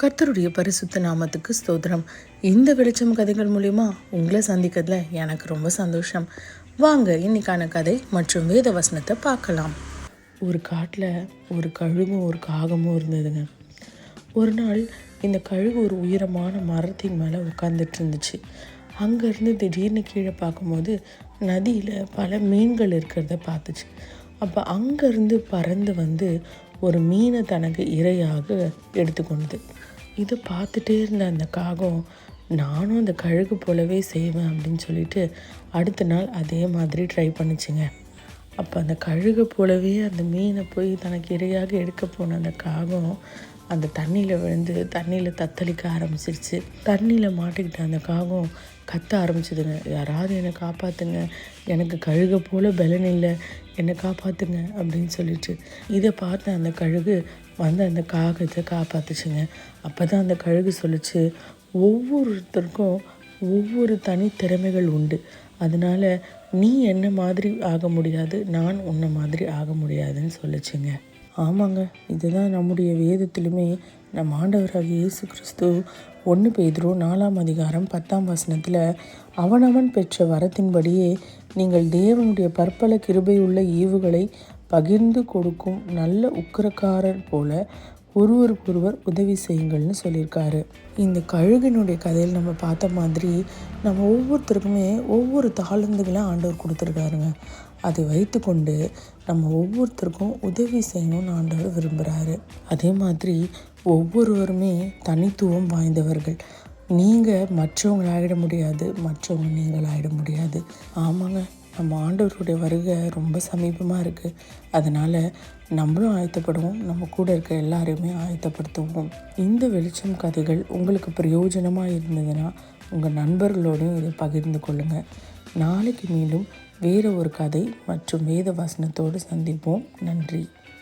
கர்த்தருடைய பரிசுத்த நாமத்துக்கு ஸ்தோத்திரம். இந்த வெளிச்சம் கதைகள் மூலிமா உங்களை சந்திக்கிறதுல எனக்கு ரொம்ப சந்தோஷம். வாங்க இன்னைக்கான கதை மற்றும் வேத வசனத்தை பார்க்கலாம். ஒரு காட்டில் ஒரு கழுகும் ஒரு காகமும் இருந்ததுங்க. ஒரு நாள் இந்த கழுகு ஒரு உயரமான மரத்தின் மேலே உட்காந்துட்டு இருந்துச்சு. அங்கேருந்து திடீர்னு கீழே பார்க்கும்போது நதியில் பல மீன்கள் இருக்கிறத பார்த்துச்சு. அப்போ அங்கேருந்து பறந்து வந்து ஒரு மீனை தனக்கு இரையாக எடுத்துக்கொண்டது. இதை பார்த்துட்டே இருந்த அந்த காகம், நானும் அந்த கழுகு போலவே செய்வேன் அப்படின்னு சொல்லிட்டு அடுத்த நாள் அதே மாதிரி ட்ரை பண்ணிச்சுங்க. அப்போ அந்த கழுகு போலவே அந்த மீனை போய் தனக்கு இரையாக எடுக்க போன அந்த காகம் அந்த தண்ணியில் விழுந்து தண்ணியில் தத்தளிக்க ஆரம்பிச்சிருச்சு. தண்ணியில் மாட்டிக்கிட்ட அந்த காகம் கத்த ஆரம்பிச்சிதுங்க, யாராவது என்னை காப்பாற்றுங்க, எனக்கு கழுகை போல் பலன் இல்லை, என்னை காப்பாற்றுங்க அப்படின்னு சொல்லிட்டு. இதை பார்த்து அந்த கழுகு வந்து அந்த காகத்தை காப்பாற்றுச்சுங்க. அப்போ தான் அந்த கழுகு சொல்லிச்சு, ஒவ்வொருத்தருக்கும் ஒவ்வொரு தனி திறமைகள் உண்டு, அதனால் நீ என்ன மாதிரி ஆக முடியாது, நான் உன்னை மாதிரி ஆக முடியாதுன்னு சொல்லிச்சுங்க. ஆமாங்க, இதுதான் நம்முடைய வேதத்திலுமே நம்ம ஆண்டவராகிய இயேசு கிறிஸ்து 1 பேதுரு 4:10 அவனவன் பெற்ற வரத்தின்படியே நீங்கள் தேவனுடைய பற்பல கிருபையுள்ள ஈவுகளை பகிர்ந்து கொடுக்கும் நல்ல உக்கிரக்காரர் போல ஒருவருக்கொருவர் உதவி செய்யுங்கள்னு சொல்லியிருக்காரு. இந்த கழுகினுடைய கதையில் நம்ம பார்த்த மாதிரி நம்ம ஒவ்வொருத்தருக்குமே ஒவ்வொரு தாளந்துகளை ஆண்டவர் கொடுத்துருக்காருங்க. அதை வைத்து கொண்டு நம்ம ஒவ்வொருத்தருக்கும் உதவி செய்யணும்னு ஆண்டவர் விரும்புகிறாரு. அதே மாதிரி ஒவ்வொருவருமே தனித்துவம் வாய்ந்தவர்கள். நீங்கள் மற்றவங்களை ஆகிட முடியாது, மற்றவங்க நீங்கள் ஆகிட முடியாது. ஆமாங்க, நம்ம ஆண்டவருடைய வருகை ரொம்ப சமீபமாக இருக்குது. அதனால் நம்மளும் ஆயத்தப்படுவோம், நம்ம கூட இருக்க எல்லாரையுமே ஆயத்தப்படுத்துவோம். இந்த வெளிச்சம் கதைகள் உங்களுக்கு பிரயோஜனமாக இருந்ததுன்னா உங்கள் நண்பர்களோடையும் இதை பகிர்ந்து கொள்ளுங்கள். நாளைக்கு மீண்டும் வேறு ஒரு கதை மற்றும் வேத வசனத்தோடு சந்திப்போம். நன்றி.